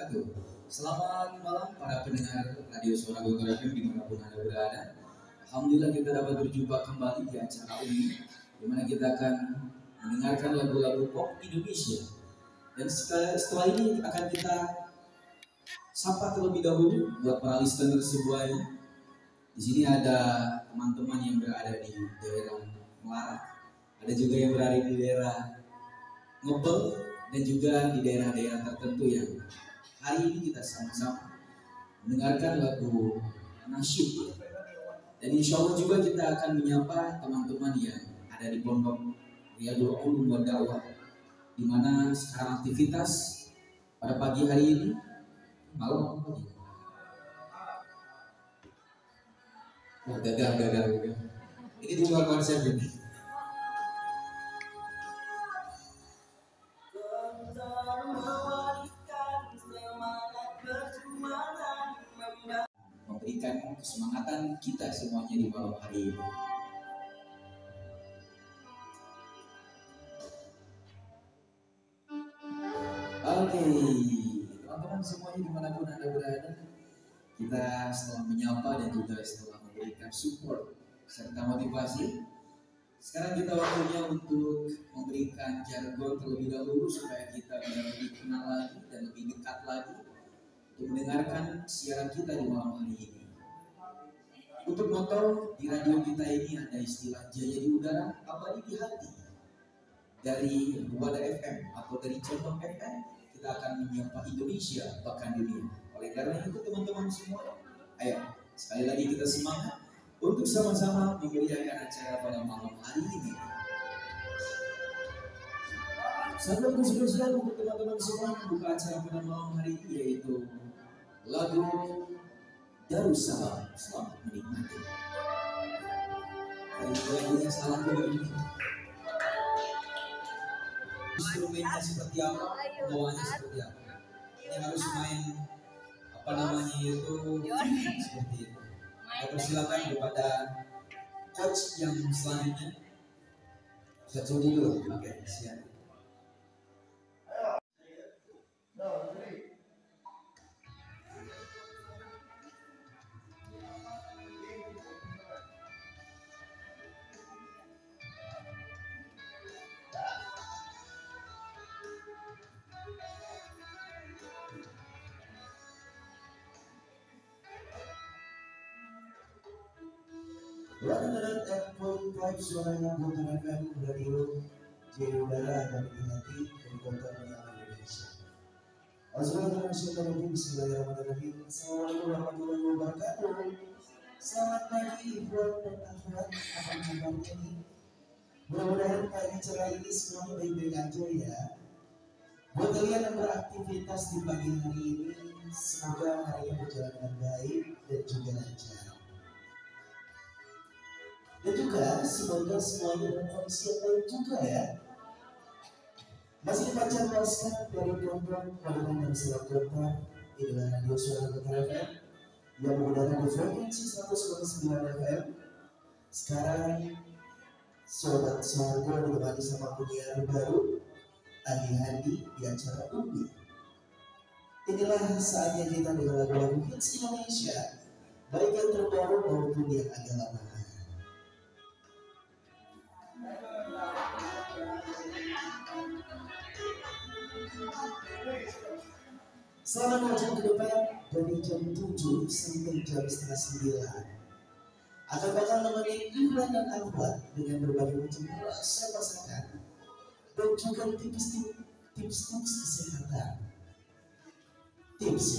wabarakatuh. Selamat malam para pendengar Radio Suara Bogor FM dimanapun Anda berada. Alhamdulillah kita dapat berjumpa kembali di acara ini, di mana kita akan mendengarkan lagu-lagu pop Indonesia. Dan setelah ini akan kita sapa terlebih dahulu buat para listener semuanya. Di sini ada teman-teman yang berada di daerah Melarang, ada juga yang berada di daerah Ngebel, dan juga di daerah-daerah tertentu yang hari ini kita sama-sama mendengarkan lagu nasyid. Dan insya Allah juga kita akan menyapa teman-teman yang ada di Pondok Riyadul Ulum wa Dakwah, di mana sekarang aktivitas pada pagi hari ini, malam pagi. Wah, gagal. Ini di luar konsep ini. Memberikan kesemangatan kita semuanya di malam hari ini. Oke, teman-teman semuanya dimanapun Anda berada, kita setelah menyapa dan juga setelah memberikan support serta motivasi, sekarang kita waktunya untuk memberikan jargon terlebih dahulu supaya kita bisa lebih kenal lagi dan lebih dekat lagi untuk mendengarkan siaran kita di malam hari ini. Untuk motor di radio kita ini ada istilah jaya di udara, abadi di hati. Dari Wadah FM atau dari Condong FM, kita akan menyapa Indonesia bahkan dunia. Oleh karena itu teman-teman semua, ayo sekali lagi kita semangat untuk sama-sama memeriahkan acara pada malam hari ini. Satu lagu spesial untuk teman-teman semua yang membuka acara pada malam hari ini, yaitu lagu Darussalam. Selamat menikmati. Lagunya salah ini. Instrumennya seperti apa, bawahnya seperti apa. Ini harus main apa namanya itu seperti itu. Saya persilakan kepada coach yang selanjutnya. Saya coba dulu. Oke, siap. Rakyat F.5 suaranya Bogor FM Radio Jaya Udara akan hati dari kota Menyala Indonesia. Bismillahirrahmanirrahim. Assalamualaikum warahmatullahi wabarakatuh. Selamat pagi buat dan akhwat, apa kabarnya nih? Mudah-mudahan pagi cerah ini semuanya baik-baik aja ya. Buat kalian yang beraktivitas di pagi hari ini, semoga harinya berjalan dengan baik dan juga lancar. Dan juga semoga semuanya dalam kondisi yang baik juga ya. Masih dibaca pasca dari Pondok Pondok dan Selat Kota, inilah Radio Suara Bogor FM yang mengudara di frekuensi 109 FM. Sekarang sobat suara ditemani sama penyiar baru Andi Handi di acara Umbi. Inilah saatnya kita dengan lagu-lagu hits Indonesia, baik yang terbaru maupun yang agak lama. Selama 2 jam ke depan, dari jam 7 sampai jam setengah 9, akan bakal nemenin Iwan dan Ahwat dengan berbagai macam rasa masakan dan juga tips-tips kesehatan. Tips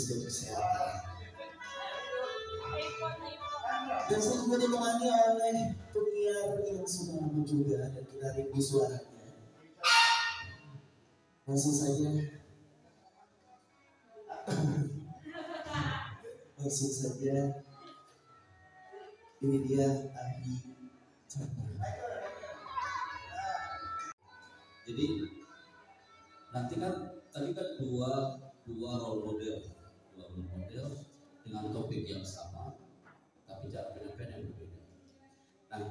kesehatan. Dan saya juga ditemani oleh penyiar yang sudah lama juga dan kita rindu suaranya. Langsung saja ini dia Ahli Chandra. Jadi nanti kan tadi kan dua role model dengan topik yang sama tapi cara penyampaian yang berbeda. Nah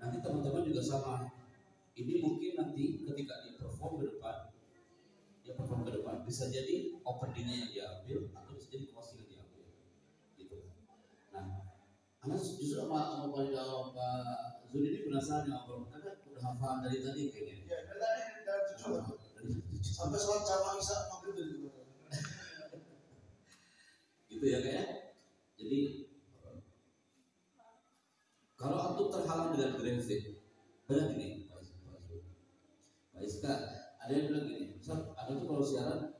nanti teman-teman juga sama. Ini mungkin nanti ketika dia perform ke depan bisa jadi openingnya yang diambil atau bisa jadi closing yang diambil gitu. Nah, anak justru sama Pak Zul ini penasaran ya, karena udah hafalan dari tadi kayaknya. Ya, dari tujuh sampai sholat jamaah Isya maghrib dari gitu ya kayak. Jadi kalau antum terhalang dengan grafik, benar gini Pak Iska, ada yang bilang gini, Ustaz, ada tuh kalau siaran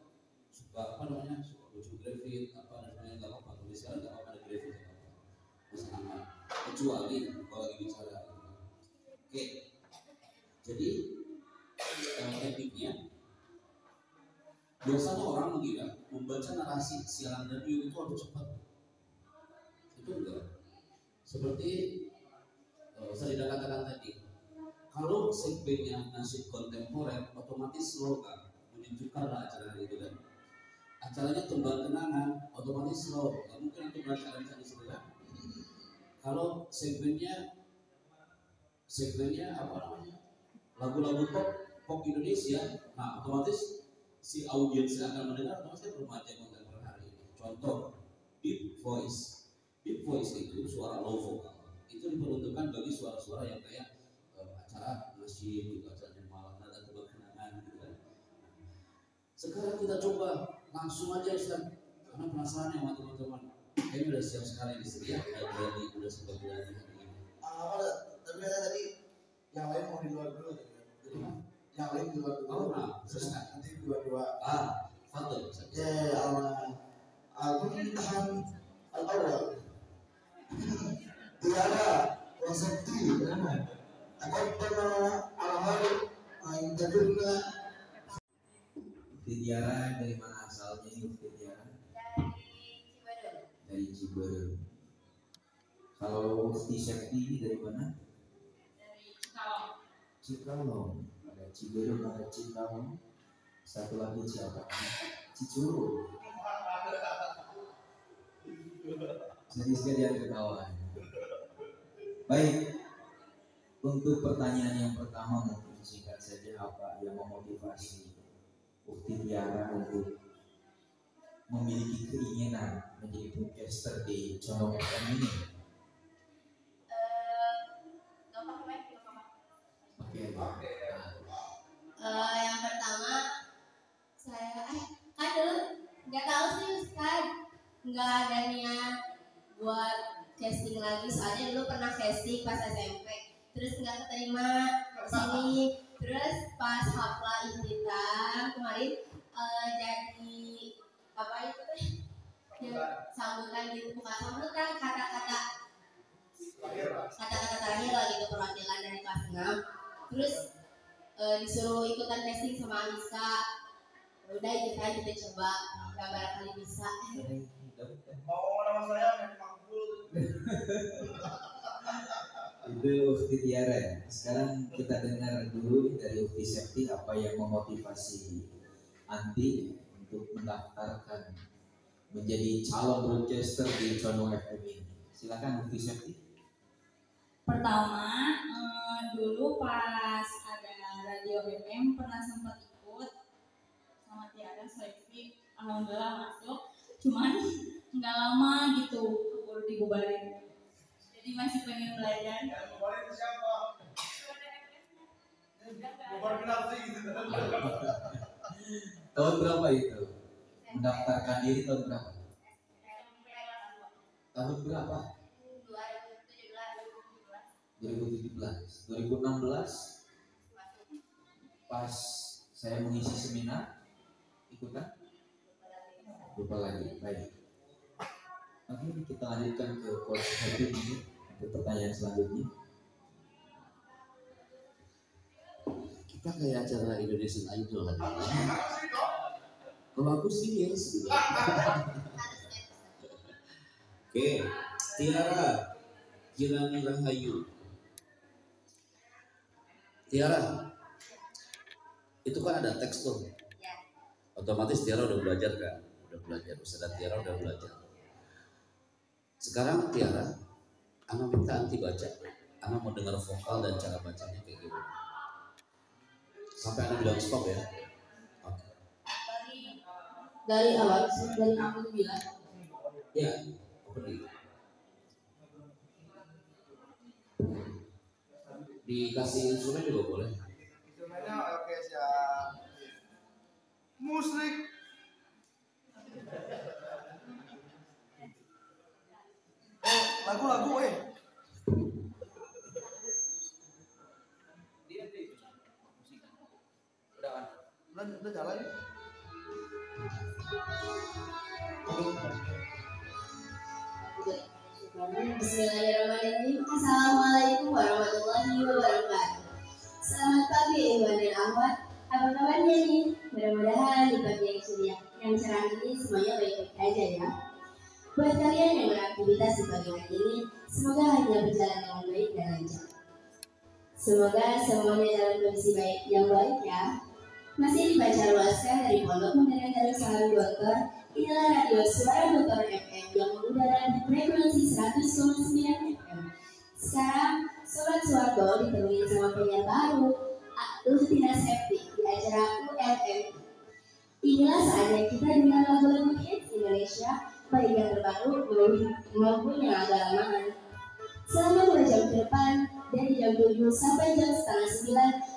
suka suka lucu grafik namanya nggak apa-apa, kalau siaran nggak apa-apa ada grafik nggak apa-apa, masih aman, kecuali kalau lagi bicara. Oke, jadi tekniknya biasanya orang mengira membaca narasi siaran radio itu harus cepat, itu enggak. Seperti saya tidak katakan tadi, kalau segmennya nasib kontemporer otomatis slow kan, menunjukkanlah acara itu kan. Acaranya tembang kenangan otomatis slow, nggak mungkin itu beracara di situ kan. Kalau segmennya apa namanya, lagu-lagu pop Indonesia, nah otomatis si audiens yang akan mendengar otomatis remaja kontemporer hari ini. Contoh deep voice itu suara low vokal, itu diperuntukkan bagi suara-suara yang kayak acara nasyid gitu, acara malam nada tebak kenangan gitu kan. Sekarang kita coba langsung aja Ustaz, karena penasaran ya teman-teman. Kayaknya udah siap sekali di sini ya, udah sempat berani hari ini. Tapi tadi yang lain mau di luar dulu. Yang lain di luar dulu. Oh, nah, terus nanti dua-dua. Fadl. Ya, al-muntahan al-awwal. Tiada wasati, akan pernah al-hal yang tadurna. Mufti Tiara dari mana asalnya ini Mufti Tiara? Dari Ciberem. Kalau Mufti Syekti ini dari mana? Dari Cikalong. Cikalong. Ada Ciberem, ada Cikalong. Satu lagi siapa? Cicurug. Jadi sekalian ketawa. Baik. Untuk pertanyaan yang pertama mungkin singkat saja, apa yang memotivasi Mufti Tiara untuk memiliki keinginan menjadi podcaster di Condong FM ini? Oke. Yang pertama saya kan dulu nggak tahu sih Ustaz, nggak ada niat buat casting lagi, soalnya dulu pernah casting pas SMP, terus nggak keterima di sini, terus pas hafla ihtitam kemarin jadi apa itu sambutan gitu, bukan sambutan, kata-kata terakhir lah gitu, perwakilan dari kelas 6, terus disuruh ikutan casting sama Anissa. Udah ikut aja, kita coba, gak barangkali bisa. Mau nama saya Makbul. Itu Mufti Tiara. Sekarang kita dengar dulu dari Mufti Syekti apa yang memotivasi Anti untuk mendaftarkan menjadi calon broadcaster di Condong FM ini. Silakan Mufti Syekti. Pertama, dulu pas ada radio FM pernah sempat ikut sama Tiara seleksi, alhamdulillah masuk. Cuman nggak lama gitu, baru dibubarin. Jadi masih pengen belajar. Bubarin siapa? Bubarin nafsi gitu. Tahun berapa itu? Mendaftarkan diri tahun berapa? Tahun berapa? 2016. Pas saya mengisi seminar, ikutan? Lupa lagi. Baik. Oke, kita lanjutkan ke Coach Happy ini untuk pertanyaan selanjutnya. Kita kayak acara Indonesian Idol hari ini. Kalau aku sih yes gitu. Oke, Tiara Kirani Rahayu. Tiara, itu kan ada teks tuh. Otomatis Tiara udah belajar kan? Udah belajar, Ustaz Tiara udah belajar. Sekarang Tiara, Ana minta Anti baca. Ana mau dengar vokal dan cara bacanya kayak gimana. Sampai Ana bilang stop ya. Oke. Dari awal dari aku bilang. Ya, opening. Dikasih instrumen juga boleh. Instrumennya oke siap. Musik. Lagu-lagu udah jalan. Bismillahirrahmanirrahim. Assalamualaikum warahmatullahi wabarakatuh. Selamat pagi Iwan dan Ahmad. Apa kabarnya nih? Mudah-mudahan di pagi yang ceria, yang cerah ini semuanya baik-baik aja ya. Buat kalian yang beraktivitas di pagi hari ini, semoga harinya berjalan dengan baik dan lancar. Semoga semuanya dalam kondisi baik yang baik ya. Masih dibaca luaskan dari Pondok Pesantren Darussalam Gontor. Inilah radio Suara Gontor FM yang mengudara di frekuensi 100,9 FM. Sekarang Sobat Suardo ditemui sama penyiar baru Luhtina Septi di acara ULM. Inilah saatnya kita dengar lagu-lagu hits Indonesia baik yang terbaru maupun yang agak lamaan. Selama 2 jam ke depan dari jam 7 sampai jam setengah 9,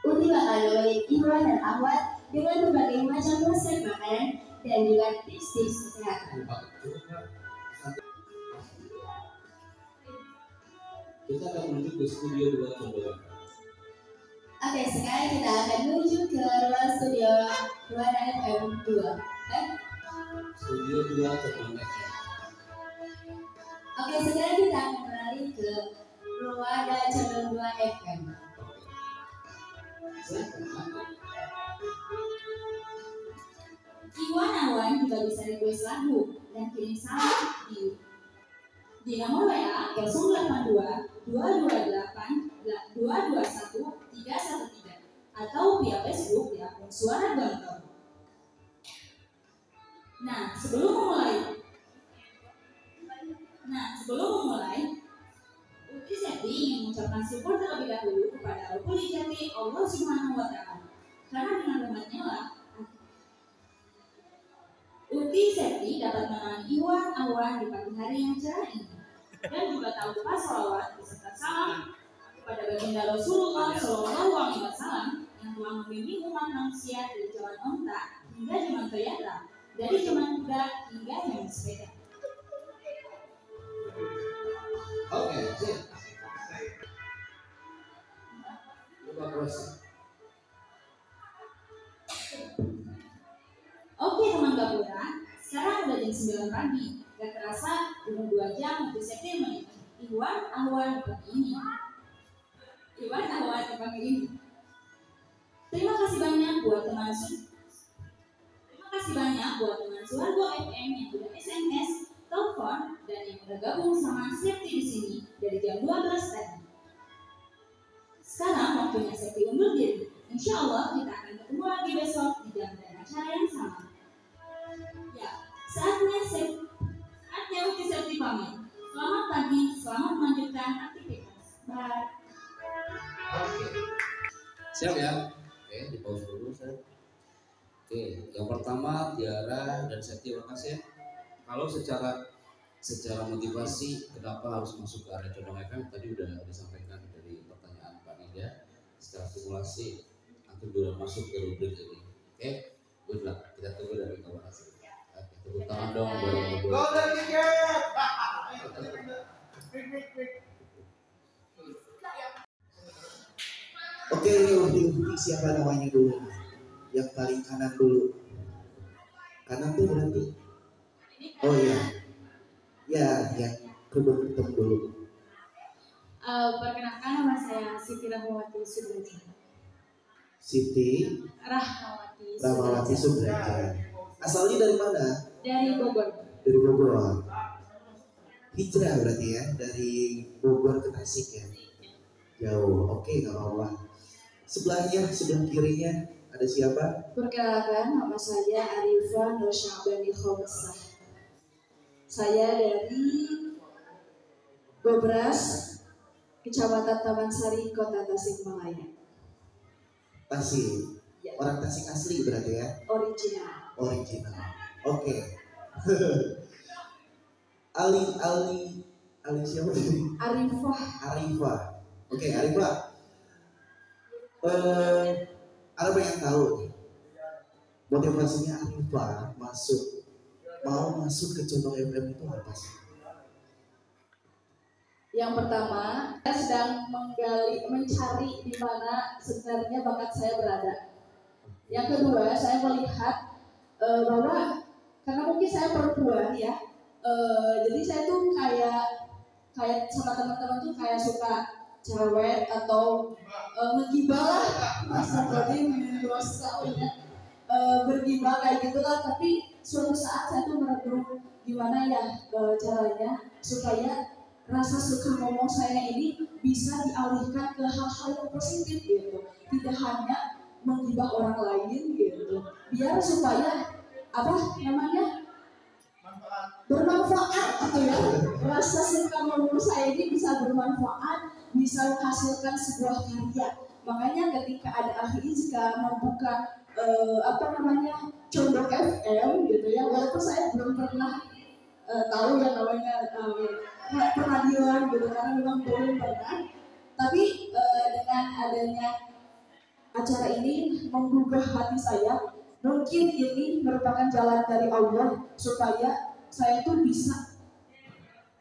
Uti bakal nemenin Iwan dan Ahmad dengan berbagai macam resep makanan dan juga tips-tips kesehatan. Kita akan menuju ke studio 2 Condong. Oke, sekarang kita akan menuju ke ruang studio Ruang FM 2. Studio 2 Condong FM. Oke, sekarang kita akan beralih ke Ruang Condong 2 FM. Iwan Awan juga bisa request lagu dan kirim salam di nomor WA 082 228 221 313 atau via Facebook di akun Suara Gontor. Nah, sebelum memulai, Uti Septi ingin mengucapkan syukur terlebih dahulu kepada Rabbul Izzati Allah Subhanahu wa Ta'ala. Karena dengan rahmatnya lah Uti Septi dapat menemani Iwan Awan di pagi hari yang cerah ini. Dan juga tak lupa sholawat beserta salam kepada baginda Rasulullah Shallallahu Alaihi Wasallam yang telah membimbing umat manusia dari zaman onta hingga zaman Toyota, dari zaman kuda hingga zaman sepeda. Oke, sip. Coba proses. Oke teman Gapura, sekarang udah jam 9 pagi. Gak terasa udah 2 jam Uti Septi menit. Iwan Awan pagi ini. Terima kasih banyak buat teman Suardo FM yang udah SMS, telepon, dan yang udah gabung sama Septi di sini dari jam 12 tadi. Sekarang waktunya Septi undur diri. Insya Allah kita akan ketemu lagi besok di jam dan acara yang sama. Ya, saatnya Uti Septi pamit. Selamat pagi, selamat melanjutkan aktivitas. Bye. Oke. Siap ya? Oke, di pause dulu saya. Oke, yang pertama Tiara dan Septi, terima kasih ya. Kalau secara motivasi kenapa harus masuk ke area Condong FM tadi udah disampaikan dari pertanyaan Pak Nida. Secara simulasi antum sudah masuk ke rubrik ini. Oke, good luck. Kita tunggu dari kawan hasil. Oke, tepuk tangan dong buat Golden ticket. Oke, ini undi siapa namanya dulu? Yang paling kanan dulu. Kanan tuh berarti? Oh iya. Ya, yang kedua ketemu dulu. Perkenalkan nama saya Siti Rahmawati Sudraja. Siti Rahmawati Sudraja. Asalnya dari mana? Dari Bogor. Dari Bogor. Hijrah berarti ya, dari Bogor ke Tasik ya. Jauh. Oke, nggak apa-apa. Sebelah kirinya ada siapa? Perkenalkan, nama saya Arifah Nur Syabani Khomsah. Saya dari Bobras, Kecamatan Taman Sari, Kota Tasikmalaya. Tasik. Ya. Orang Tasik asli berarti ya? Original. Original. Oke. Ali siapa tadi? Arifah. Oke, Arifah. Ada yang tahu nih, motivasinya Arifah mau masuk ke Condong FM itu apa sih? Yang pertama, saya sedang mencari di mana sebenarnya bakat saya berada. Yang kedua, saya melihat bahwa karena mungkin saya perempuan ya, jadi saya tuh kayak sama teman-teman tuh kayak suka cewek atau ngegibah lah, masa berarti dosa ya, bergibah kayak gitulah. Tapi suatu saat saya tuh merenung gimana ya caranya supaya rasa suka ngomong saya ini bisa dialihkan ke hal-hal yang positif gitu, tidak hanya menggibah orang lain gitu, biar supaya apa namanya bermanfaat gitu ya. Rasa suka ngomong saya ini bisa bermanfaat, bisa menghasilkan sebuah karya. Makanya ketika ada ahli jika membuka Condong FM gitu ya, walaupun saya belum pernah tahu yang namanya peradilan gitu karena memang belum pernah, tapi dengan adanya acara ini menggugah hati saya. Mungkin ini merupakan jalan dari Allah supaya saya tuh bisa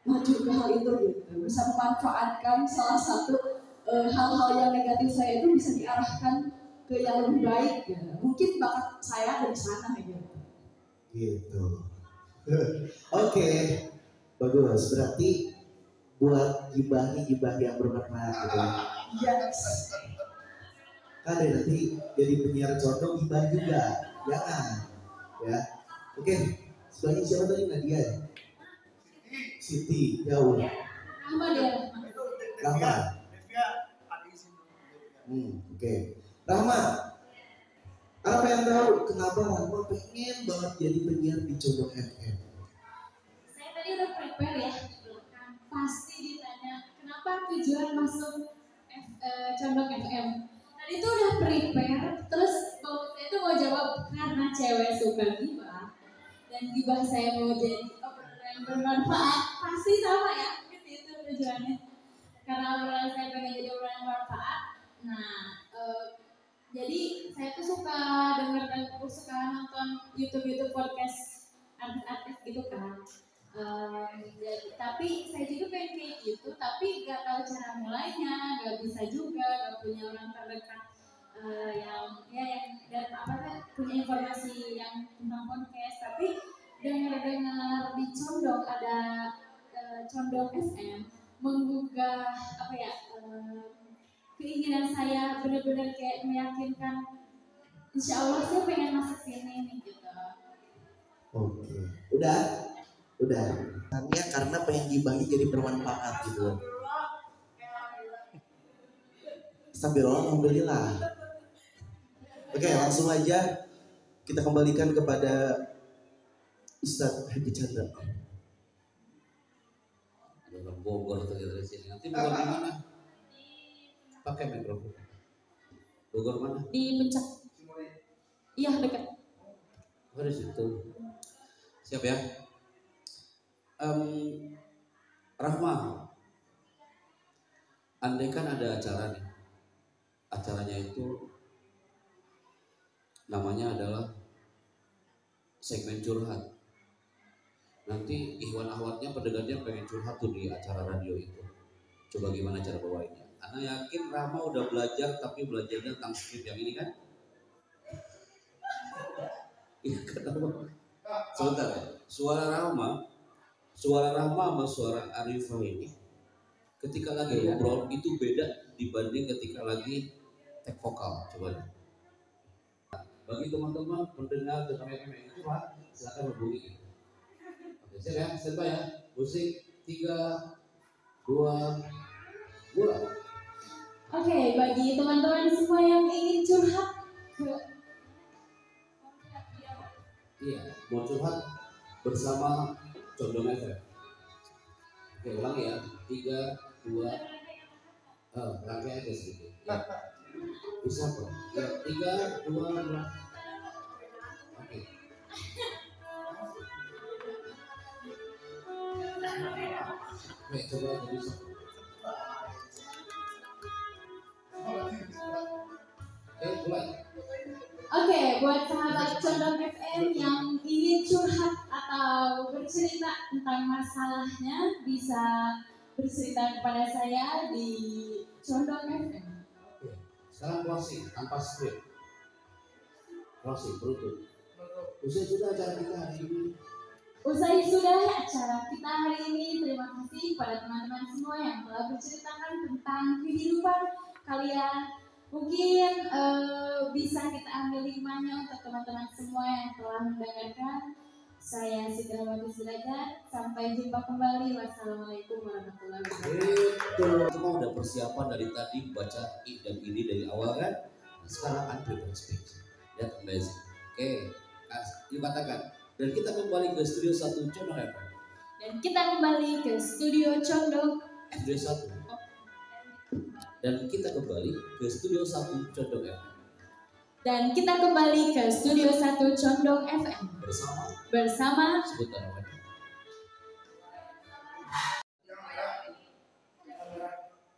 maju ke hal itu gitu, bisa memanfaatkan salah satu hal-hal yang negatif saya itu bisa diarahkan ke yang lebih baik gitu. Mungkin bakat saya dari sana gitu. Oke, bagus. Berarti buat gibah yang bermanfaat gitu. Yes. Kan deh nanti jadi penyiar Condong gibah juga, jangan ya. Oke, selanjutnya siapa tadi? Nadia, Siti, jauh. Rahma. Oke. Rahma, apa yang tahu kenapa Rahma pengen banget jadi penyiar di Condong FM? Saya tadi udah prepare ya di belakang. Pasti ditanya kenapa tujuan masuk Condong FM. Tadi tuh udah prepare, terus saya tuh mau jawab karena cewek suka gibah dan gibah saya mau jadi obrolan yang bermanfaat. Pasti sama ya, gitu itu tujuannya. Karena obrolan saya pengen jadi obrolan yang bermanfaat. Nah, jadi saya tuh suka denger dan suka nonton YouTube podcast artis-artis gitu kan. Tapi saya juga pengen kayak gitu, tapi gak tahu cara mulainya, gak bisa juga, gak punya orang terdekat yang punya informasi yang tentang podcast. Tapi dengar di Condong ada Condong FM menggugah keinginan saya benar-benar kayak meyakinkan, insya Allah saya pengen masuk sini nih gitu. Oke, udah. Hanya karena pengen gibahnya jadi bermanfaat gitu. Astagfirullah, alhamdulillah. Oke, langsung aja kita kembalikan kepada Ustadz Haji Chandra. Dalam Bogor atau dari sini. Nanti Bogor di mana? Pakai mikrofon. Bogor mana? Di Puncak. Iya, dekat. Oh, di situ. Siap ya? Rahma, andai kan ada acara nih, acaranya itu namanya adalah segmen curhat. Nanti Ikhwan Ahwatnya pendengarnya pengen curhat tuh di acara radio itu. Coba gimana cara bawainnya? Karena yakin Rahma udah belajar, tapi belajarnya tentang skrip yang ini kan? Iya kenapa? Sebentar ya, suara Rahma sama suara Arifah ini ketika lagi ngobrol itu beda dibanding ketika lagi take vokal. Coba deh. Bagi teman-teman pendengar dan yang curhat, silakan hubungi. Oke, siap ya, standby ya. Musik 3, 2, mulai. Oke, bagi teman-teman semua yang ingin curhat mau curhat bersama Condong FM. Oke, ulang ya. 3, 2, rangkai aja sedikit. Ya. Bisa kok. Ya, 3, 2, 1. Oke. Coba lagi bisa. Mulai. Oke, buat sahabat Condong FM yang ingin curhat atau bercerita tentang masalahnya bisa bercerita kepada saya di Condong FM. Oke. Sekarang closing tanpa script. Closing penutup. Usai sudah acara kita hari ini. Usai sudah acara kita hari ini, terima kasih kepada teman-teman semua yang telah berceritakan tentang kehidupan kalian. Mungkin bisa kita ambil hikmahnya untuk teman-teman semua yang telah mendengarkan. Saya Siti Rahmawati Sudajat. Sampai jumpa kembali. Wassalamualaikum warahmatullahi wabarakatuh. Itu kan udah persiapan dari tadi baca dan ini dari awal kan. Nah, sekarang unprepare speech. That amazing. Oke, yuk katakan. Dan kita kembali ke studio 1 Condong FM. Dan kita kembali ke studio Condong. Studio 1. Dan kita kembali ke studio 1 Condong FM. Dan kita kembali ke studio 1 Condong FM. Bersama sebut namanya.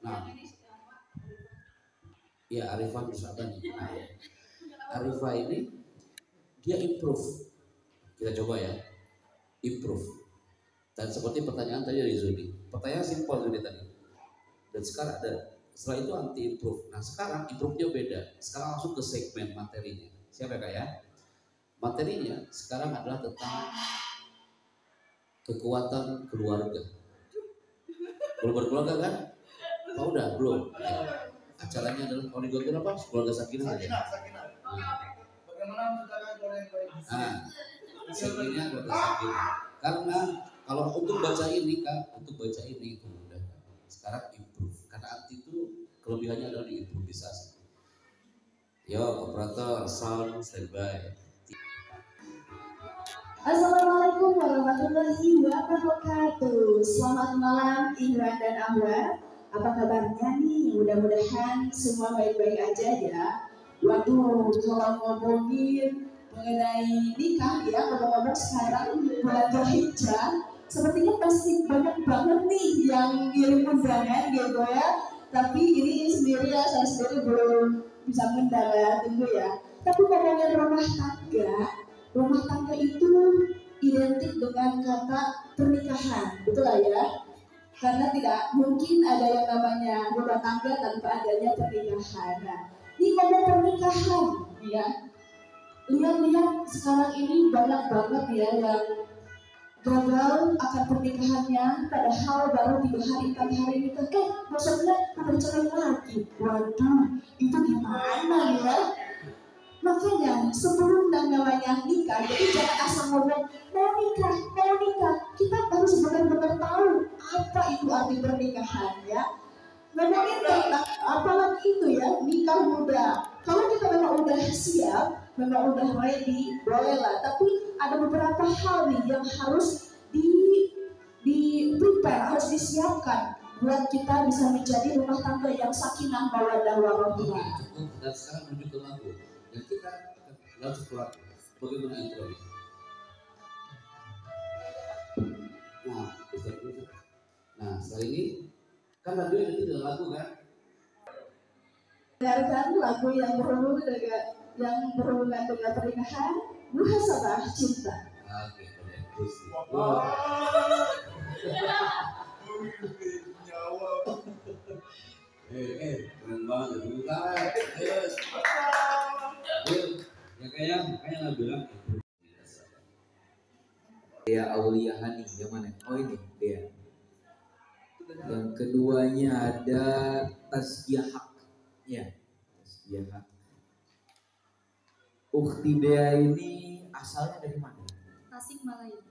Nah, ya Arifan misalkan. Arifah ini dia improve. Kita coba ya, improve. Dan seperti pertanyaan tadi dari Zudi, pertanyaan simpel Zudi tadi. Dan sekarang setelah itu anti improve. Nah sekarang improve-nya beda. Sekarang langsung ke segmen materinya. Siapa Kak ya? Materinya sekarang adalah tentang kekuatan keluarga. Belum berkeluarga kan? Oh udah belum. Acaranya adalah kalau di apa? Keluarga Sakinah. Bagaimana menciptakan keluarga yang baik? Sebenarnya keluarga Sakinah. Karena kalau untuk baca ini Kak, untuk baca ini itu mudah. Sekarang improve. Karena anti itu kelebihannya adalah di improvisasi. Yo operator sound standby. Assalamualaikum warahmatullahi wabarakatuh. Selamat malam Indra dan Amra. Apa kabarnya nih? Mudah-mudahan semua baik-baik aja ya. Waduh, kalau ngomongin mengenai nikah ya, ngomong-ngomong sekarang bulan Dzulhijjah, sepertinya pasti banyak banget nih yang ngirim undangan gitu ya. Tapi ini sendiri ya, saya sendiri belum bisa ngundang ya, tunggu ya. Tapi ngomongin rumah tangga itu identik dengan kata pernikahan, betul lah ya? Karena tidak mungkin ada yang namanya rumah tangga tanpa adanya pernikahan. Nah, ini ngomong pernikahan, ya. Lihat-lihat sekarang ini banyak banget ya yang gagal akan pernikahannya, padahal baru 3 hari 4 hari nikah, maksudnya udah cerai lagi. Waduh, itu gimana ya? Makanya sebelum namanya nikah, jadi jangan asal ngomong mau nikah, kita harus benar-benar tahu apa itu arti pernikahan ya. Ngomongin tentang apalagi itu ya, nikah muda. Kalau kita memang udah siap, memang udah ready, bolehlah. Tapi ada beberapa hal nih yang harus di prepare, harus disiapkan buat kita bisa menjadi rumah tangga yang sakinah mawaddah warahmah. Cukup, dan sekarang menuju ke lagu. Dan kita harus keluar bagaimana intro ini. Nah, setelah ini kan radio ini ada lagu kan? Dengarkan lagu yang berhubungan dengan pernikahan, Muhasabah Cinta. Oke, keren banget itu kan. Ya kayak nggak bilang Dea Aulia Hani, yang mana? Oh ini Dea. Yang keduanya ada Tazkiyah Haq. Ya, Tazkiyah Haq. Ukhti Dea ini asalnya dari mana? Tasikmalaya.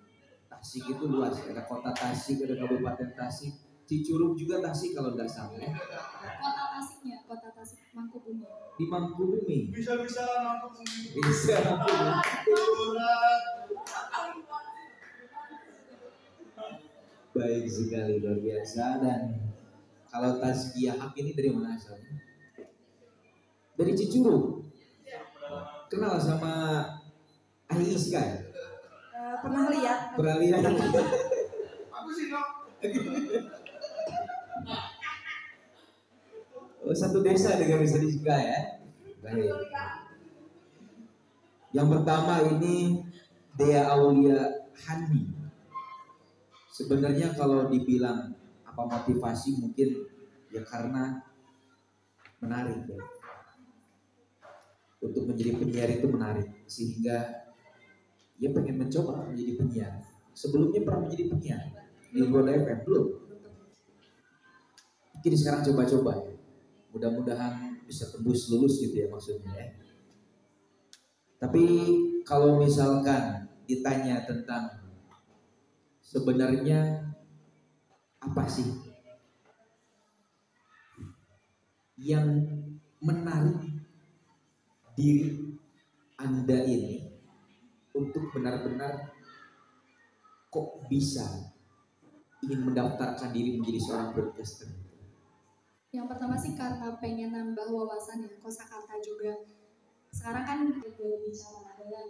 Tasik itu luas, ada kota Tasik, ada kabupaten Tasik, Cicurug juga Tasik kalau nggak salah ya. Kota Tasik Mangkubumi. Di Mangkubumi. Bisa Mangkubumi. Bisa Mangkubumi. Baik sekali, luar biasa. Dan kalau Tazkiyah Haq ini dari mana asalnya? Dari Cicurug. Kenal sama Aiska? pernah lihat. Pernah lihat. Aku sih dok. Oh, satu desa dengan bisa disuka ya. Baik. Yang pertama ini Dea Aulia Handi. Sebenarnya kalau dibilang apa motivasi mungkin ya karena menarik ya. Untuk menjadi penyiar itu menarik sehingga dia pengen mencoba menjadi penyiar. Sebelumnya pernah menjadi penyiar di Roda FM belum? Mungkin sekarang coba-coba ya. Mudah-mudahan bisa tembus lulus gitu ya maksudnya ya. Tapi kalau misalkan ditanya tentang sebenarnya apa sih yang menarik diri Anda ini untuk benar-benar kok bisa ingin mendaftarkan diri menjadi seorang broadcaster? Yang pertama sih karena pengen nambah wawasan ya, kosakata juga. Sekarang kan juga bicara adalah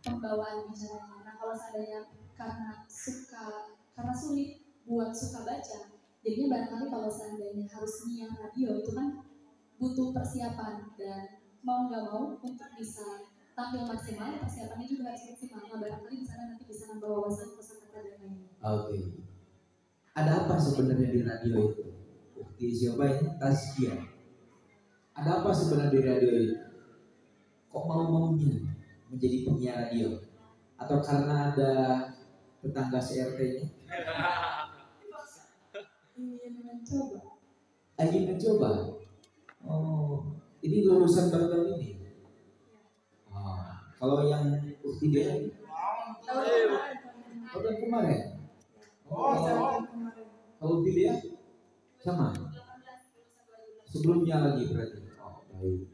pembawaan bicaranya. Nah kalau seandainya karena sulit buat suka baca, jadinya barangkali kalau seandainya harus nyiar radio itu kan butuh persiapan dan mau nggak mau untuk bisa tampil maksimal, persiapannya juga harus maksimal. Nah barangkali di sana nanti bisa nambah wawasan kosakata dan lain-lain. Oke. Ada apa sebenarnya di radio itu? Bukti siapa ini? Taskia. Ada apa sebenarnya di radio itu? Kok mau-maunya menjadi penyiar radio? Atau karena ada tetangga CRT-nya? Ingin mencoba. Ingin mencoba? Oh, ini lulusan baru tahun ini? Oh, kalau yang Ukti dia? Tahun kemarin? Kalau Ukti dia? Sama? Sebelumnya lagi berarti? Oh, baik.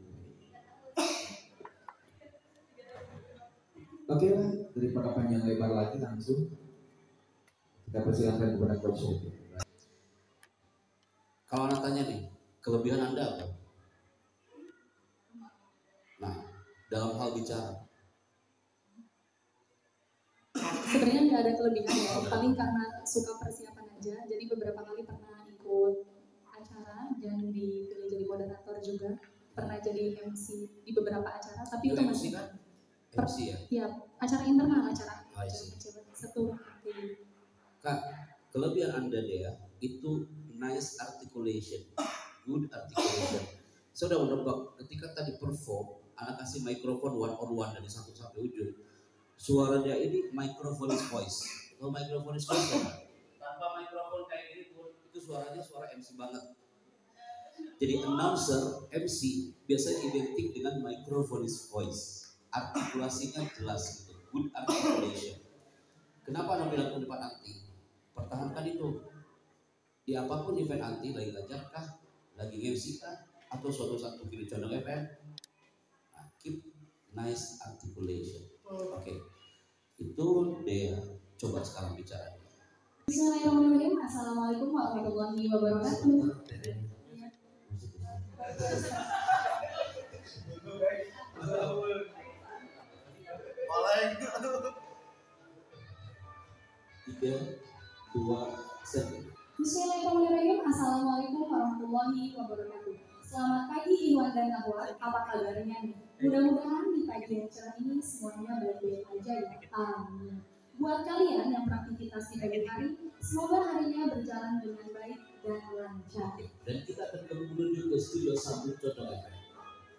Oke lah, daripada panjang lebar lagi langsung kita persilakan kepada Coach Yogi. Kalau anak tanya nih, kelebihan Anda apa? Nah, dalam hal bicara. Sebenarnya nggak ada kelebihan ya, paling karena suka persiapan aja. Jadi beberapa kali pernah ikut acara dan dipilih jadi moderator juga. Pernah jadi MC di beberapa acara, tapi itu MC kan? MC ya? Iya, acara internal, acara see. satu. Kak, kelebihan Anda Dea itu nice articulation, good articulation. Saya udah menebak ketika tadi perform, anak kasih mikrofon one on one dari satu sampai ujung. Suara dia ini microphone's voice. Kalau microphone's voice kan? Tanpa mikrofon kayak gini pun itu suaranya suara MC banget. Jadi announcer MC biasanya identik dengan microphone's voice. Artikulasinya jelas gitu, good articulation. Kenapa Anda bilang ke depan anti? Pertahankan itu. Di apapun event anti, lagi ngajar kah, lagi MC kah, atau suatu satu video channel FM, nah, keep nice articulation. Oke. Itu dia coba sekarang bicara. Bismillahirrahmanirrahim. Assalamualaikum warahmatullahi wabarakatuh. Tiga, dua, satu. Bismillahirrahmanirrahim. Assalamualaikum warahmatullahi wabarakatuh. Selamat pagi Iwan dan Ahwat. Apa kabarnya nih? Mudah-mudahan di pagi yang cerah ini semuanya baik-baik aja ya. Amin. Buat kalian yang beraktivitas di pagi hari, semoga harinya berjalan dengan baik dan lancar. Dan kita akan menuju ke studio 1 Condong FM.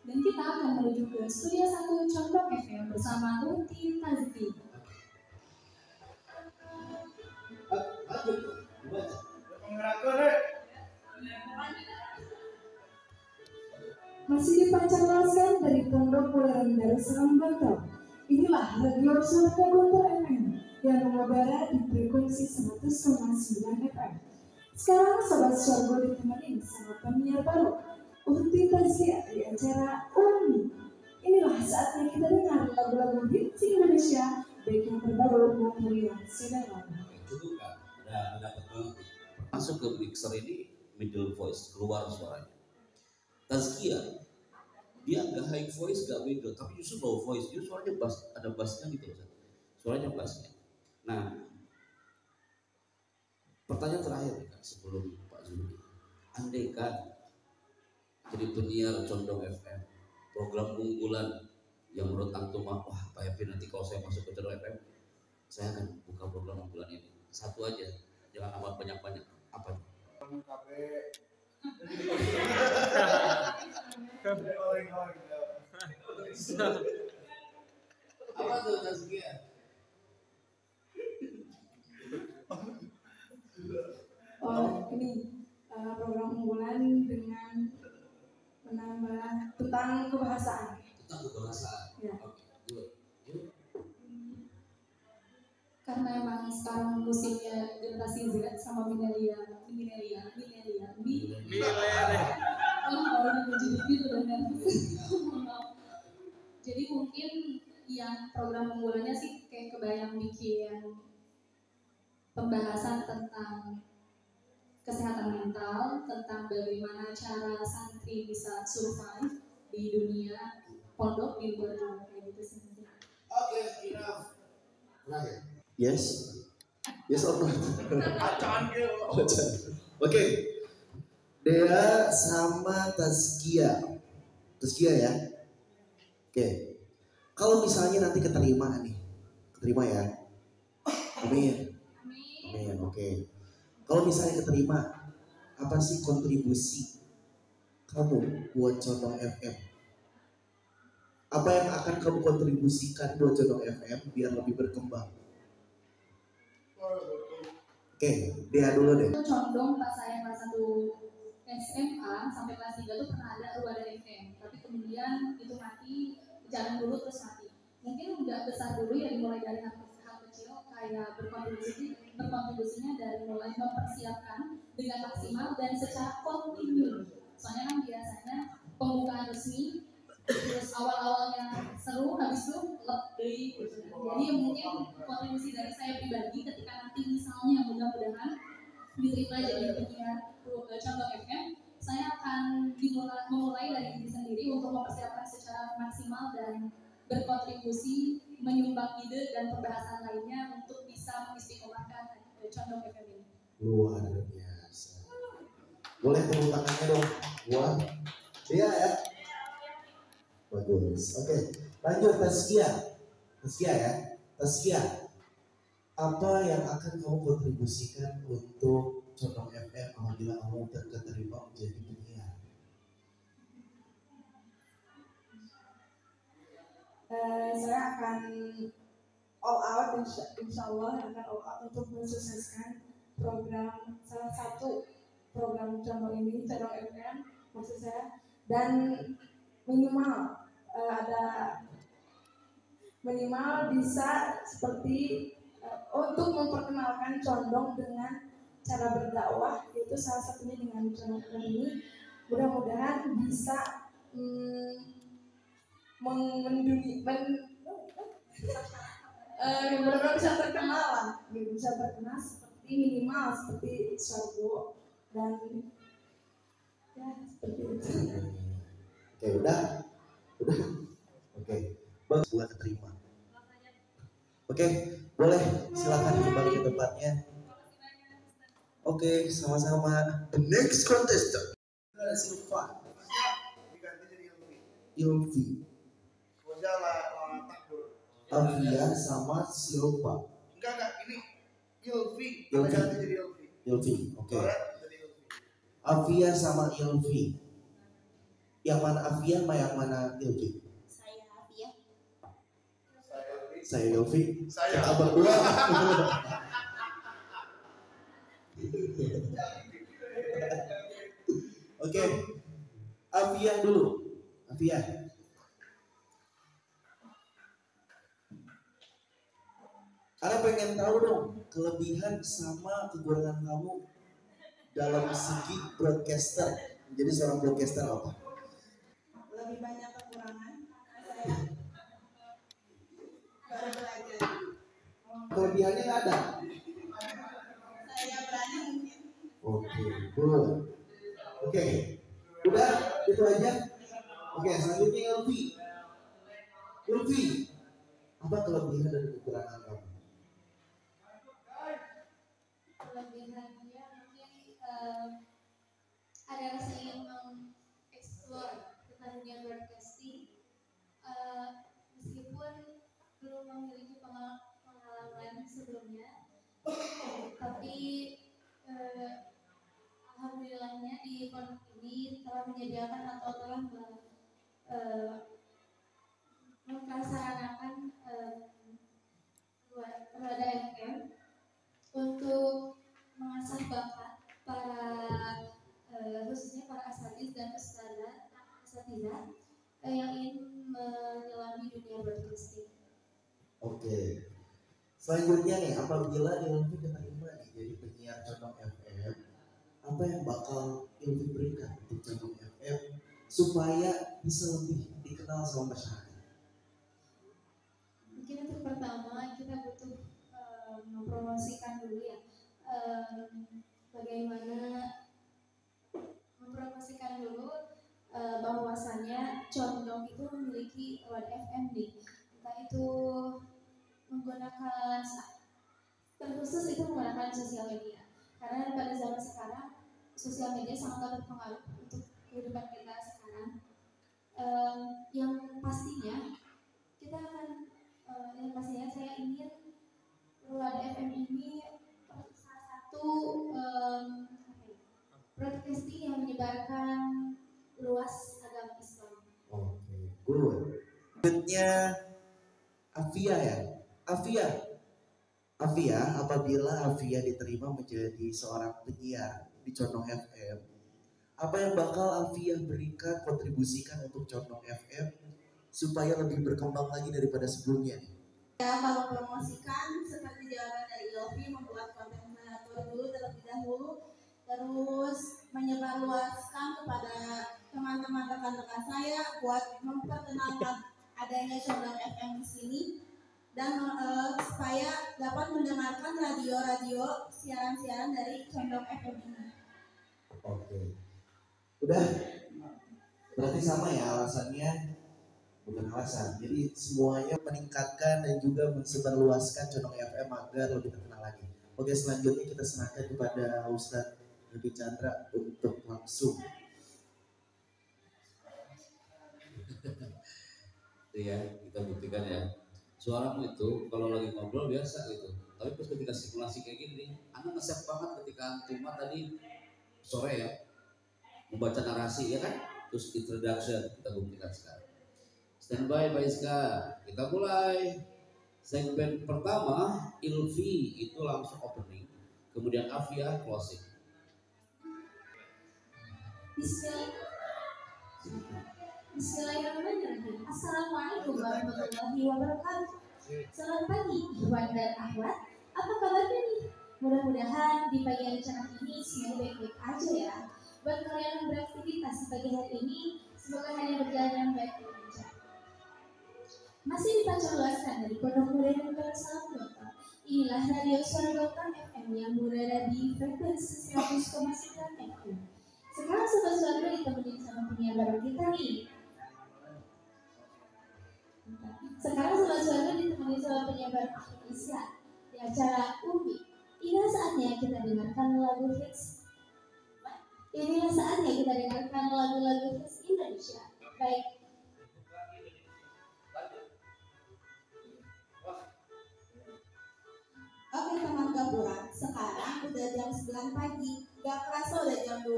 Dan kita akan menuju ke studio 1 Condong FM bersama Uti Tazki. Lanjut, dibaca. Masih dipancarkan dari Pondok Modern Darussalam Bantul. Inilah Radio Surga Gontor FM yang mengudara di frekuensi 100,9 FM. Sekarang Sobat Surga ditemani sama penyiar baru Uti Tazkia di acara Umi. Inilah saatnya kita dengar lagu-lagu hits Indonesia baik yang terbaru maupun yang sudah lama. Cukup kan? Udah dapat banget. Masuk ke mixer ini middle voice, keluar suaranya. Tazkia, dia nggak high voice, nggak middle, tapi justru low voice. Dia suaranya bass, ada bassnya gitu. Suaranya bassnya. Nah, pertanyaan terakhir nih Kak, sebelum Pak Zuli. Andai kan jadi penyiar Condong FM, program unggulan yang menurut Antum, wah Pak Epi nanti kalau saya masuk ke Condong FM, saya akan buka program unggulan ini. Satu aja, jangan amat banyak-banyak. Apa nih? Apa tuh Tazkia? Oh, ini program unggulan dengan menambah tentang kebahasaan. Tentang kebahasaan. Ya. Oke, good. Yuk. Karena emang sekarang musimnya generasi Z sama milenial. Jadi mungkin yang program unggulannya sih kayak kebayang bikin pembahasan tentang kesehatan mental, tentang bagaimana cara santri bisa survive di dunia pondok di luar dunia kayak gitu sih. Oke, enough. Terakhir. Yes. Yes or not? Oke. Dea sama Tazkia. Tazkia ya. Oke. Kalau misalnya nanti keterima nih. Keterima ya. Amin. Amin. Oke. Kalau misalnya keterima, apa sih kontribusi kamu buat Condong FM? Apa yang akan kamu kontribusikan buat Condong FM biar lebih berkembang? Oke, Dea dulu deh. Condong pas saya kelas 1 SMA sampai kelas 3 tuh pernah ada Ruada FM, tapi kemudian itu mati, jalan dulu terus mati. Mungkin nggak besar dulu ya, dimulai dari hal kecil kayak berkontribusinya dari mulai mempersiapkan dengan maksimal dan secara kontinu. Soalnya kan biasanya pembukaan resmi terus awal-awalnya seru, habis itu lebih gitu. Jadi mungkin kontribusi dari saya pribadi ketika nanti misalnya mudah-mudahan diterima jadi penyiar Condong FM, saya akan memulai dari diri sendiri untuk mempersiapkan secara maksimal dan berkontribusi menyumbang ide dan pembahasan lainnya untuk bisa mengistiqomahkan Condong FM ini. Luar biasa. Boleh tepuk tangannya dong buat dia ya. Bagus. Oke, lanjut Tazkia. Tazkia ya. Tazkia, apa yang akan kamu kontribusikan untuk Condong FM apabila kamu terima menjadi penyiar? Saya akan all out, insya Allah akan all out untuk mensukseskan program, salah satu program Condong ini, Condong FM maksud saya, dan minimal bisa seperti untuk memperkenalkan Condong dengan cara berdakwah, itu salah satunya dengan Condong FM ini. Mudah-mudahan bisa benar-benar bisa terkenal lah, bisa terkenal seperti minimal seperti Sorbo dan ya seperti itu. Oke, udah. Oke, bagus buat terima. Oke, boleh silakan kembali ke tempatnya. Oke, sama-sama. The next contestant adalah Silva. Diganti jadi Ilvi. Wajah lawan takdur. Avia sama Silva. Enggak, ini Ilvi. Ilvi. Ganti jadi Ilvi. Ilvi, oke. Jadi Ilvi. Avia sama Ilvi. Yang mana Avia sama yang mana Ilvi? Saya Afia. Saya Ilvi. Saya. Kita berdua. Oke, Avia dulu. Avia. Ana pengen tahu dong kelebihan sama kekurangan kamu dalam segi broadcaster. Menjadi seorang broadcaster apa? Lebih banyak kekurangan, saya baru belajar. Kelebihannya nggak ada. Saya berani mungkin. Oke, good. Oke, udah itu aja. Oke, selanjutnya Ilvi. Ilvi, apa kelebihan dan kekurangan kamu? ada rasa ingin mengeksplor tentang dunia broadcasting, meskipun belum memiliki pengalaman sebelumnya, tapi alhamdulillahnya di pondok ini telah menyediakan atau telah memprasaranakan Rada FM untuk mengasah bakat para khususnya para asatidz dan asatidzah yang ingin menyelami dunia broadcasting. Oke. Selanjutnya nih, apabila Ilvi diterima nih jadi penyiar Condong FM, apa yang bakal Ilvi berikan untuk Condong FM supaya bisa lebih dikenal sama masyarakat? Mungkin untuk pertama kita butuh mempromosikan dulu ya, bagaimana mempromosikan dulu bahwasannya Condong itu memiliki Rada FM nih, entah itu menggunakan terkhusus itu menggunakan sosial media, karena pada zaman sekarang sosial media sangat berpengaruh untuk kehidupan kita sekarang. Yang pastinya kita akan yang pastinya saya ingin Rada FM ini salah satu broadcasting yang menyebarkan luas agama Islam. Oke, good. Selanjutnya Afia ya. Afia, apabila Afia diterima menjadi seorang penyiar di Condong FM, apa yang bakal Afia berikan, kontribusikan untuk Condong FM supaya lebih berkembang lagi daripada sebelumnya? Ya, kalau promosikan seperti jawaban dari Ilvi, membuat konten kreator dulu terlebih dahulu, terus menyebarluaskan kepada teman-teman rekan-rekan saya buat memperkenalkan adanya Condong FM di sini, dan supaya dapat mendengarkan radio-radio siaran-siaran dari Condong FM ini. Oke, udah berarti sama ya alasannya. Bukan alasan, jadi semuanya meningkatkan dan juga mensebarluaskan Condong FM agar lebih terkenal lagi. Oke, selanjutnya kita serahkan kepada Ustadz Yudi Chandra untuk langsung. Ya, kita buktikan ya. Suaramu itu kalau lagi ngobrol biasa gitu, tapi pas ketika simulasi kayak gini, anak nge-save banget ketika Antuma tadi sore ya membaca narasi ya kan, terus introduction kita buktikan sekarang. Standby Pak Iska, kita mulai. Segmen pertama Ilvi itu langsung opening, kemudian Afia closing. Bismillahirrahmanirrahim. Assalamualaikum warahmatullahi wabarakatuh. Selamat pagi Ikhwan dan Akhwat. Apa kabarnya nih? Mudah-mudahan di pagi yang cerah ini semuanya baik-baik aja ya. Buat kalian yang beraktivitas pagi hari ini, semoga hanya berjalan yang baik dan lancar. Masih dipancarluaskan dari Pondok Muda Negara Salam Gontor. Inilah Radio Suara Gontor FM yang berada di frekuensi 100,9 FM. Sekarang sobat suara ditemenin sama penyiar baru kita nih. Sekarang sobat suara ditemenin sama penyiar baru Indonesia di acara Umi. Inilah saatnya kita dengarkan lagu hits. Inilah saatnya kita dengarkan lagu-lagu hits Indonesia. Baik. Oke teman Gapura, sekarang udah jam 9 pagi, gak kerasa udah jam 2.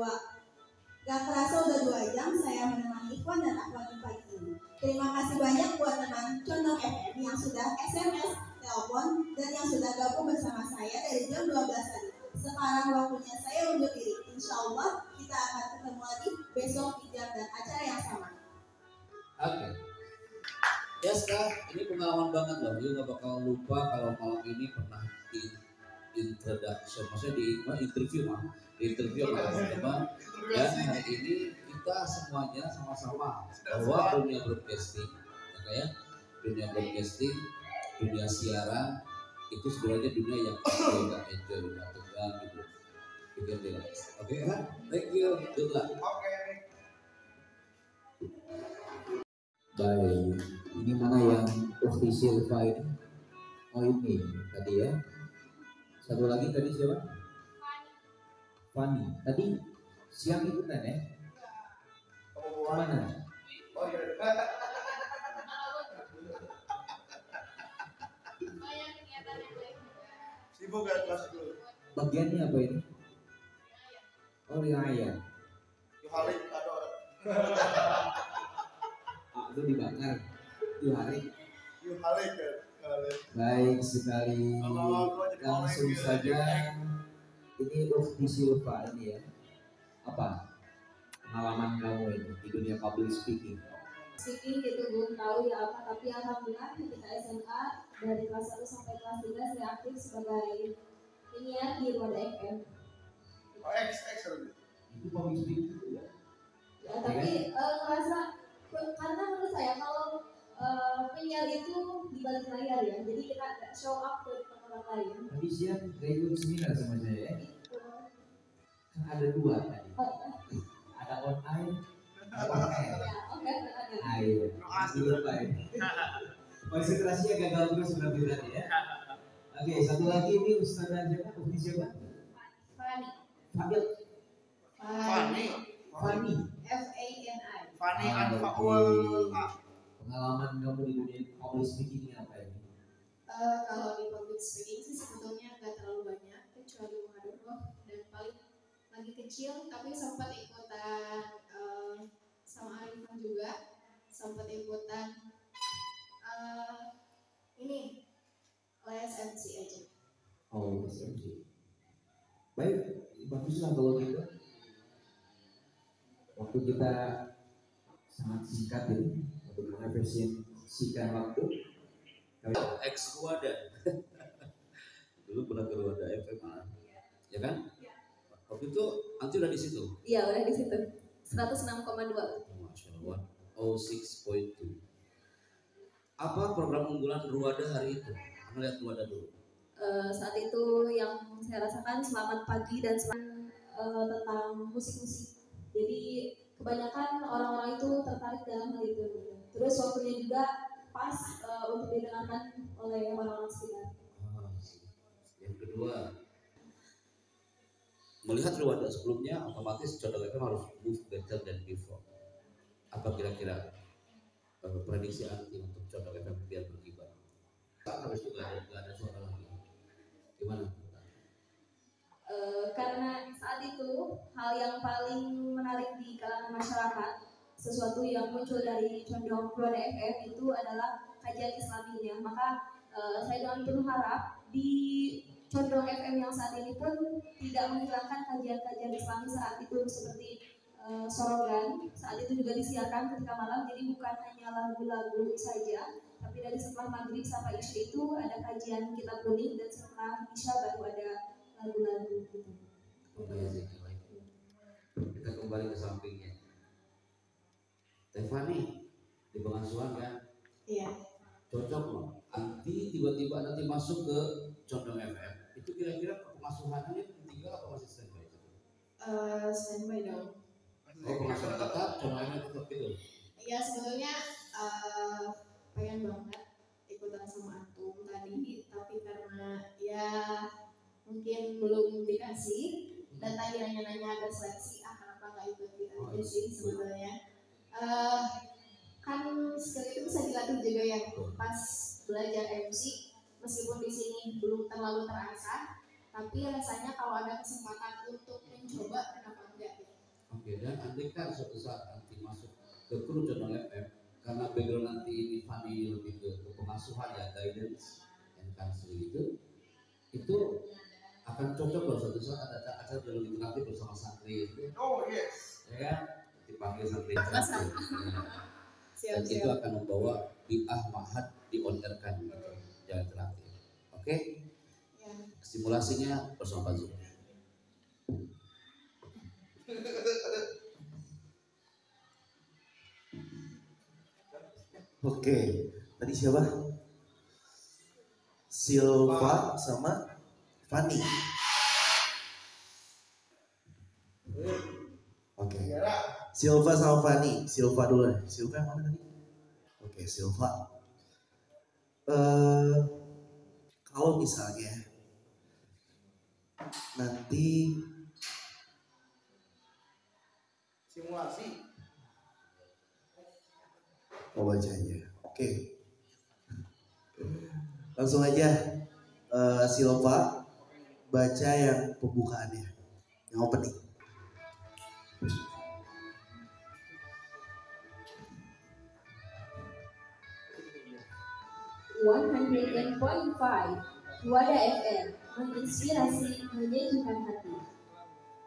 Gak kerasa udah 2 jam saya menemani Ikhwan dan Akhwat di pagi ini. Terima kasih banyak buat teman Condong FM yang sudah SMS, telepon, dan yang sudah gabung bersama saya dari jam 12 tadi. Sekarang waktunya saya undur diri. Insya Allah kita akan ketemu lagi besok di jam dan acara yang sama. Oke. Ya sekarang ini pengalaman banget loh. Dia gak bakal lupa kalau malam ini pernah di introduction, maksudnya di interview sama teman-teman. Dan hari ini kita semuanya sama-sama bahwa dunia broadcasting, ya, dunia broadcasting, dunia siaran itu sebenarnya dunia yang kita enjoy, tegang gitu, bikin relax. Oke kan? Thank you, good luck. Baik, ini mana yang official file? Oh ini tadi ya. Satu lagi tadi siapa? Fani. Tadi siang ikutan ya? Kemana? Oh iya. Sibuk kan kelas dulu. Bagiannya apa ini? Oh riayat. Yuhalik ada. Itu dibakar. Yuhalik. Yuhalik kan. Baik sekali. Langsung saja. Ini Ukti Silva ini ya. Apa pengalaman kamu ini di dunia public speaking? Speaking gitu belum tahu ya apa, tapi alhamdulillah ketika SMA dari kelas 1 sampai kelas 3 saya aktif sebagai penyiar di Ruada FM. Oh X. Itu public speaking juga. Ya tapi ngerasa karena menurut saya kalau penyiar itu di balik layar ya, jadi kita nggak show up ke depan orang lain. Tadi siang gak ikut seminar sama saya ya? Kan ada dua tadi. Ada on air, ada on air. Air. Lupa ya. Konsentrasinya gagal terus berarti tadi ya. Oke, satu lagi ini Ustazah siapa? Ufti siapa? Fani. Fadil. Fani. Fani. F-A-N-I. Fani Ah, Anfaul. Pengalaman kamu di dunia public speaking ini apa ini? Kalau di public speaking sih sebetulnya nggak terlalu banyak, kecuali menghadap roh dan paling lagi kecil, tapi sempat ikutan sama Arifan juga, sempat ikutan ini les MC aja. Oh, SMC. Baik, baguslah kalau gitu. Waktu kita sangat singkat ini untuk mengefisiensikan waktu. Ex Ruada. Dulu pernah ke Ruada FM, ya kan? Waktu itu Anti udah di situ. Iya udah di situ. 106,2. Masya Allah. 06.2. Apa program unggulan Ruada hari itu? Melihat Ruada dulu. Saat itu yang saya rasakan selamat pagi dan tentang musik-musik. Jadi kebanyakan orang-orang itu tertarik dalam hal itu. Terus waktunya juga pas untuk didengarkan oleh orang-orang sekitar. Yang kedua, melihat Ruada sebelumnya, otomatis Condong FM harus move better than before. Apa kira-kira prediksi Anti untuk Condong FM biar berkibar? Harus juga ada suara lagi. Gimana? Karena saat itu hal yang paling menarik di kalangan masyarakat, sesuatu yang muncul dari Condong Ruada FM itu adalah kajian Islaminya. Maka saya dengan penuh harap di Condong FM yang saat ini pun tidak menghilangkan kajian-kajian Islami saat itu, seperti Sorogan saat itu juga disiarkan ketika malam, jadi bukan hanya lagu-lagu saja, tapi dari setelah maghrib sampai isya itu ada kajian kitab kuning, dan setelah isya baru ada lagu-lagu gitu. Kita kembali ke sampingnya. Stefani di pengasuhan kan? Iya. Cocok loh. Anti tiba-tiba nanti masuk ke Condong FM. Itu kira-kira pengasuhannya tinggal atau masih standby? Standby dong. Oh, pengasuhan tetap, Condong FM tetap gitu. Iya sebetulnya pengen banget ikutan sama Antum tadi, tapi karena ya mungkin belum dikasih dan tadi nanya-nanya ada seleksi, kenapa nggak ikut kita aja sih sebetulnya. Kan skill itu bisa dilatih juga ya pas belajar MC, meskipun di sini belum terlalu terasa, tapi rasanya kalau ada kesempatan untuk mencoba, kenapa enggak gitu. Oke, dan andai kan suatu saat nanti masuk ke kru Condong FM, karena background nanti ini Fani lebih ke pengasuhan ya, guidance and counseling itu akan cocok kalau suatu saat ada acara yang lebih aktif bersama santri itu. Oh yes. Ya kan? Dipanggil santri. Dan itu akan membawa bi'ah mahad di on air kan gitu. Jangan terlatih. Oke? Ya. Simulasinya bersama Pak Zul. Oke, tadi siapa? Silva sama Fani. Oke. Silva sama Fani. Silva dulu ya. Silva yang mana tadi? Oke, Silva. Kalau misalnya nanti Oh bacanya. Oke. Langsung aja Silva baca yang pembukaannya, yang opening. Wadah FM menginspirasi, menyajikan hati.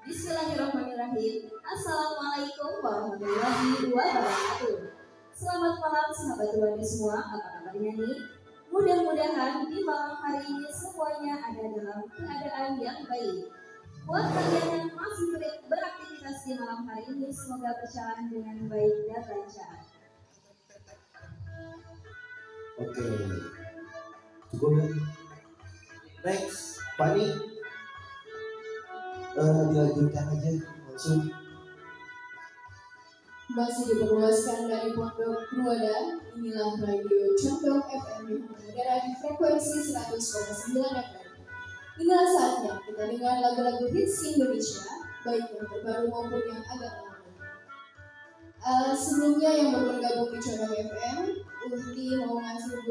Bismillahirrahmanirrahim. Assalamualaikum warahmatullahi wabarakatuh. Selamat malam sahabat Tuhan semua, apa kabarnya nih? Mudah-mudahan di malam hari ini semuanya ada dalam keadaan yang baik. Buat kalian yang masih beraktivitas di malam hari ini, semoga berjalan dengan baik dan lancar. Oke, cukup ya. Next, Pani, dilanjutkan aja langsung. Masih diperluaskan dari Pondok Ruada, inilah Radio Condong FM yang mengudara di frekuensi 100,9 FM. Inilah saatnya kita dengar lagu-lagu hits Indonesia, baik yang terbaru maupun yang agak lama. Sebelumnya yang baru bergabung di Condong FM, Uhti mau ngasih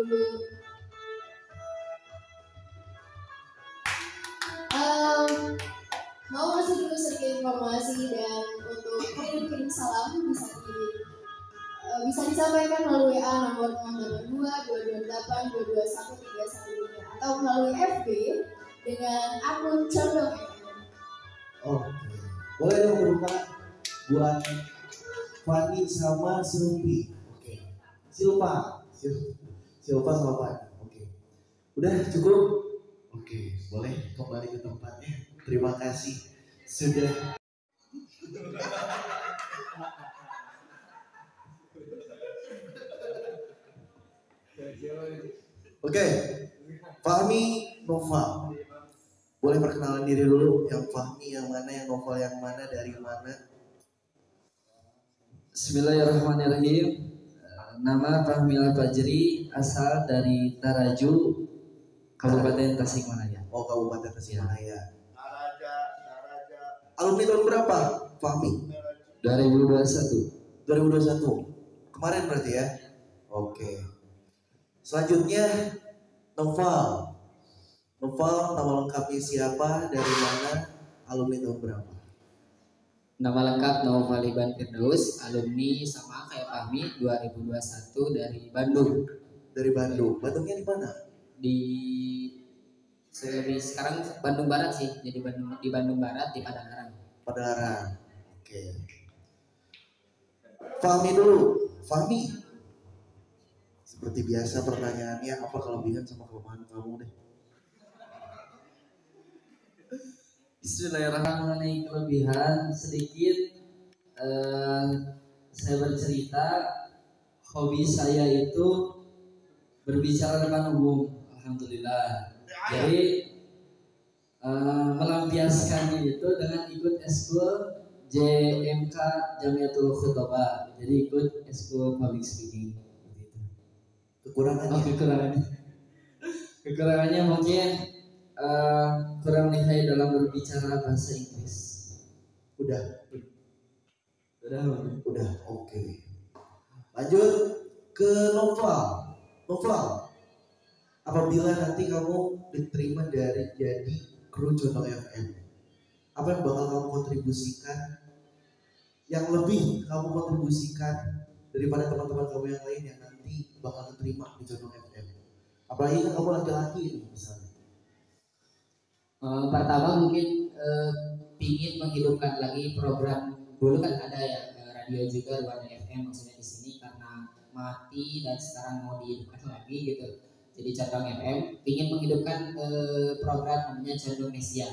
dulu sedikit informasi, dan untuk kirim salam bisa disampaikan melalui WA nomor 082228221313 atau melalui FB dengan akun Condong FM. Oke, boleh dong berbuka buat Fani sama Silvi. Oke, Silva sama Fani. Oke, udah cukup. Oke, boleh kembali ke tempatnya. Terima kasih sudah. Oke, Fahmi Nova. Boleh perkenalan diri dulu, yang Fahmi yang mana, yang Nova yang mana, dari mana? Bismillahirrahmanirrahim. Nama Fahmi Al-Fajri, asal dari Taraju, Kabupaten Tasikmalaya. Oh, Kabupaten Tasikmalaya. Alumni tahun berapa, Fahmi? 2021. 2021. Kemarin berarti ya? Oke. Selanjutnya Noval, nama lengkapnya siapa, dari mana, alumni tahun berapa? Nama lengkap Noval Iban Firdaus, alumni sama kayak Fahmi 2021 dari Bandung. Dari Bandung. Bandungnya di mana? Sekarang Bandung Barat sih, jadi di Bandung Barat, di Padalarang. Padalarang. Oke. Fahmi dulu. Fahmi, seperti biasa pertanyaannya, apa kelebihan sama kelemahan kamu deh? Bismillahirrahmanirrahim. Kelebihan sedikit, saya bercerita, hobi saya itu berbicara depan umum. Alhamdulillah. Jadi melampiaskannya itu dengan ikut eskul JMK Jamiatul Khutbah. Jadi ikut eskul public speaking. Kekurangannya? Kekurangannya mungkin kurang lihai dalam berbicara bahasa Inggris. Udah, oke. Lanjut ke Noval. Apabila nanti kamu diterima jadi kru Condong FM, apa yang bakal kamu kontribusikan, yang lebih kamu kontribusikan daripada teman-teman kamu yang lain yang nanti bakal diterima di Condong FM? Apalagi kan kamu laki-laki ini misalnya. Pertama mungkin ingin menghidupkan lagi program, dulu kan ada ya radio juga Ruang FM, maksudnya di sini karena mati dan sekarang mau dihidupkan lagi gitu. Jadi Condong FM ingin menghidupkan program namanya Condong Nesia.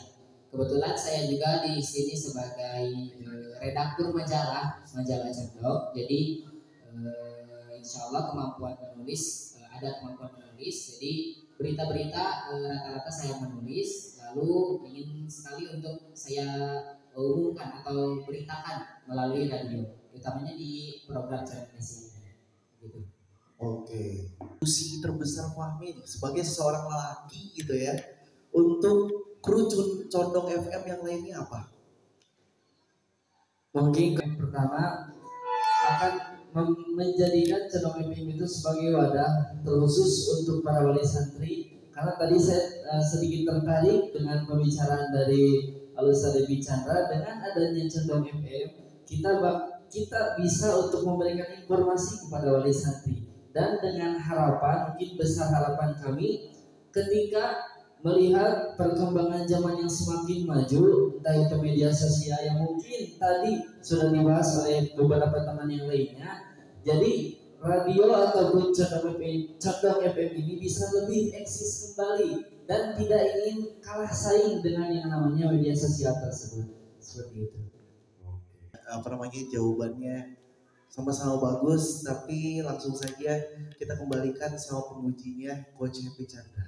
Kebetulan saya juga di sini sebagai redaktur majalah Condong. Jadi insya Allah kemampuan menulis, ada kemampuan menulis. Jadi berita-berita rata-rata saya menulis. Lalu ingin sekali untuk saya umumkan atau beritakan melalui radio, utamanya di program Condong Nesia. Gitu. Oke. Kontribusi terbesar Fahmi sebagai seorang lelaki gitu ya untuk kru Condong FM yang lainnya apa? Mungkin yang pertama akan menjadikan Cendong FM itu sebagai wadah terkhusus untuk para wali santri, karena tadi saya sedikit tertarik dengan pembicaraan dari Al-Ustaz Devi Chandra. Dengan adanya Cendong FM kita bisa untuk memberikan informasi kepada wali santri, dan dengan harapan, mungkin besar harapan kami ketika melihat perkembangan zaman yang semakin maju, entah itu media sosial yang mungkin tadi sudah dibahas oleh beberapa teman yang lainnya. Jadi radio ataupun Cendong FM ini bisa lebih eksis kembali dan tidak ingin kalah saing dengan yang namanya media sosial tersebut. Seperti itu. Jawabannya sama-sama bagus, tapi langsung saja kita kembalikan sama pengujinya, Coach Happy Chandra.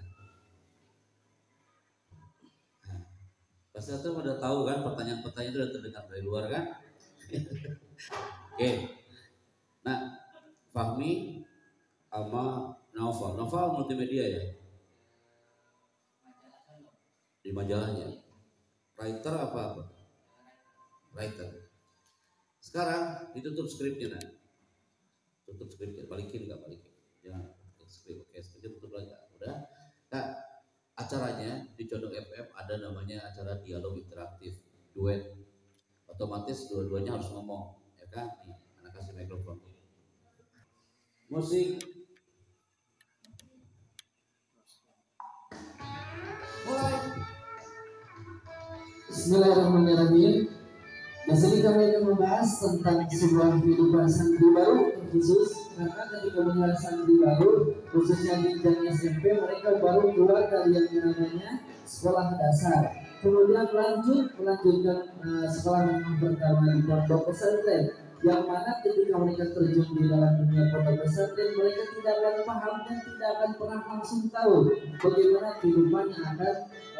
Pasti itu udah tahu kan, pertanyaan-pertanyaan itu udah terdengar dari luar kan? Oke. Nah, Fahmi sama Naufal multimedia ya? Di majalahnya. Writer apa? Writer. Sekarang ditutup skripnya, nah. Tutup skripnya, balikin nggak balikin? Jangan skrip, oke, skripnya tutup lagi. Udah. Nah, acaranya di Cendong FM ada namanya acara dialog interaktif, duet. Otomatis dua-duanya harus ngomong, ya kan? Nih, anak kasih mikrofon. Musik. Mulai. Bismillahirrahmanirrahim. Di sini kami akan membahas tentang sebuah kehidupan santri baru khusus, karena ketika mengenal santri baru khususnya di jenjang SMP, mereka baru keluar dari yang namanya sekolah dasar, kemudian melanjutkan sekolah menengah pertama di pondok pesantren, yang mana ketika mereka terjun di dalam dunia pondok pesantren, mereka tidak akan paham dan tidak akan pernah langsung tahu bagaimana kehidupan yang akan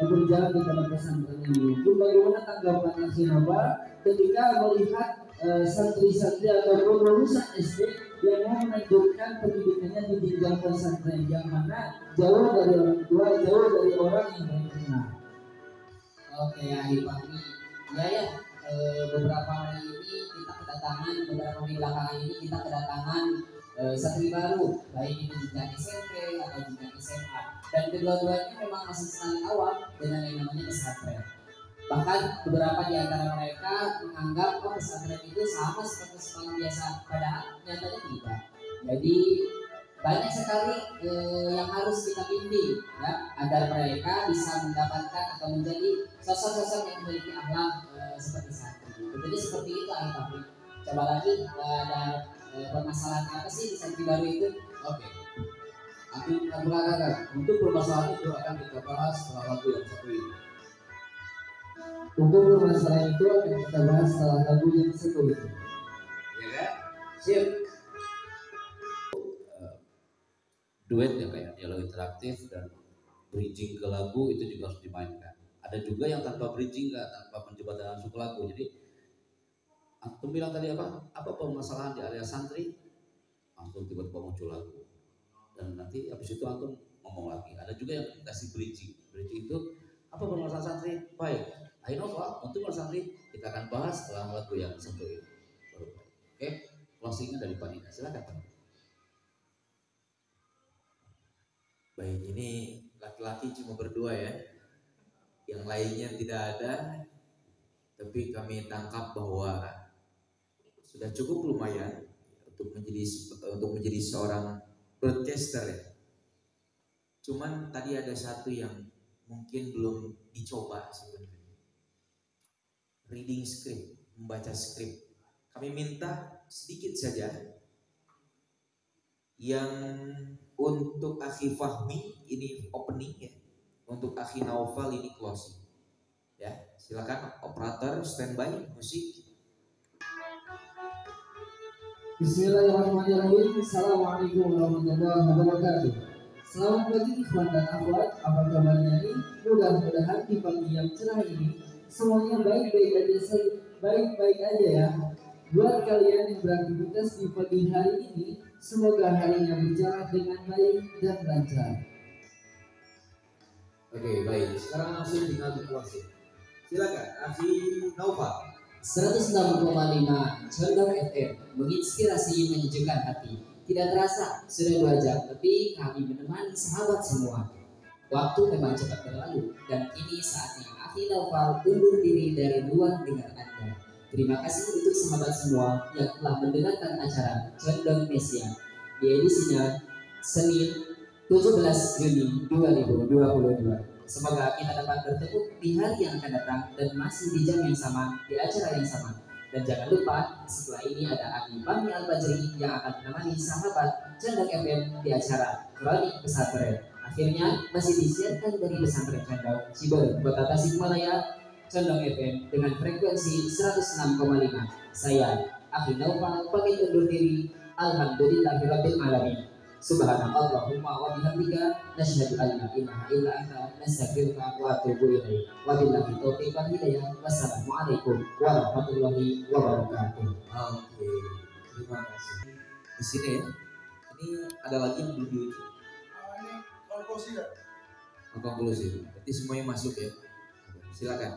berjalan di pondok pesantren ini. Itu bagaimana tanggapan Sinaba ketika melihat santri-santri ataupun lulusan SD yang mau melanjutkan pendidikannya di jenjang pesantren, yang mana jauh dari orang tua, jauh dari orang yang mereka kenal. Oke, Ahli Fahmi. Ya, beberapa hari ini kita kedatangan, beberapa hari belakangan ini kita kedatangan santri baru, baik itu jenjang SMP atau jenjang SMA, dan kedua-duanya memang masih sangat awam dengan yang namanya pesantren. Bahkan beberapa di antara mereka menganggap pesantren itu sama seperti sekolah biasa, padahal nyatanya tidak. Jadi banyak sekali yang harus kita bimbing, ya, agar mereka bisa mendapatkan atau menjadi sosok-sosok yang memiliki akhlak seperti santri. Jadi seperti itu, Al-Fahmi. Coba lagi ada permasalahan apa sih di santri baru itu? Oke. Aku mengatakan untuk permasalahan itu akan kita bahas setelah lagu yang satu ini. Untuk permasalahan itu akan kita bahas setelah lagu yang satu itu. Ya kan? Sip. Duet ya kayak dialog interaktif dan bridging ke lagu itu juga harus dimainkan. Ada juga yang tanpa bridging, tanpa mencoba langsung ke lagu. Jadi antum bilang tadi apa? Apa permasalahan di area santri? Langsung tiba-tiba muncul lagu. Dan nanti habis itu antum ngomong lagi. Ada juga yang dikasih bridging. Bridging itu apa permasalahan santri? Baik. Ayo Nova, untuk santri kita akan bahas setelah lagu yang satu ini. Oke, closingnya dari Pak Nina. Silakan Pak. Baik, ini laki-laki cuma berdua ya, yang lainnya tidak ada, tapi kami tangkap bahwa sudah cukup lumayan untuk menjadi seorang broadcaster ya. Cuman tadi ada satu yang mungkin belum dicoba sebenarnya, reading script, membaca script. Kami minta sedikit saja yang untuk Akhi Fahmi ini opening ya, untuk Akhi Naufal ini closing ya. Silakan operator standby musik. Bismillahirrahmanirrahim. Assalamualaikum warahmatullahi wabarakatuh. Selamat pagi ikhwan dan akhwat, apa kabarnya nih? Mudah-mudahan di pagi yang cerah ini semuanya baik-baik aja ya. Buat kalian yang beraktivitas di pagi hari ini, semoga harinya berjalan dengan baik dan lancar. Oke, baik. Sekarang langsung tinggal di closing. Silakan, Akhi Naufal. 106,5 Condong FM menginspirasi, menyejukkan hati. Tidak terasa sudah 2 jam lebih kami menemani sahabat semua. Waktu memang cepat berlalu dan kini saatnya Akhi Naufal undur diri dari ruang dengar Anda. Terima kasih untuk sahabat semua yang telah mendengarkan acara Condong Mesia di edisinya Senin 17 Juni 2022. Semoga kita dapat bertemu di hari yang akan datang dan masih di jam yang sama, di acara yang sama. Dan jangan lupa setelah ini ada Akhi Fahmi Al-Bajri yang akan menemani sahabat Condong FM di acara Kronik Pesantren. Akhirnya masih disiarkan dari Pesantren Condong Ciberem, Kota Tasikmalaya, Condong FM dengan frekuensi 106,5. Saya Akhi Naufal pamit undur diri. Alhamdulillahirabbil alamin. Subhanallahumma wa bihamdika nasyhadu an la ilaha illa anta nastaghfiruka wa atubu ilaik. Wabillahi taufiq wal hidayah. Wassalamualaikum warahmatullahi wabarakatuh. Oke, terima kasih. Di sini ya. Ini ada lagi yang belum diuji. Ini konklusi ya. Konklusi. Berarti semuanya masuk ya. Silakan.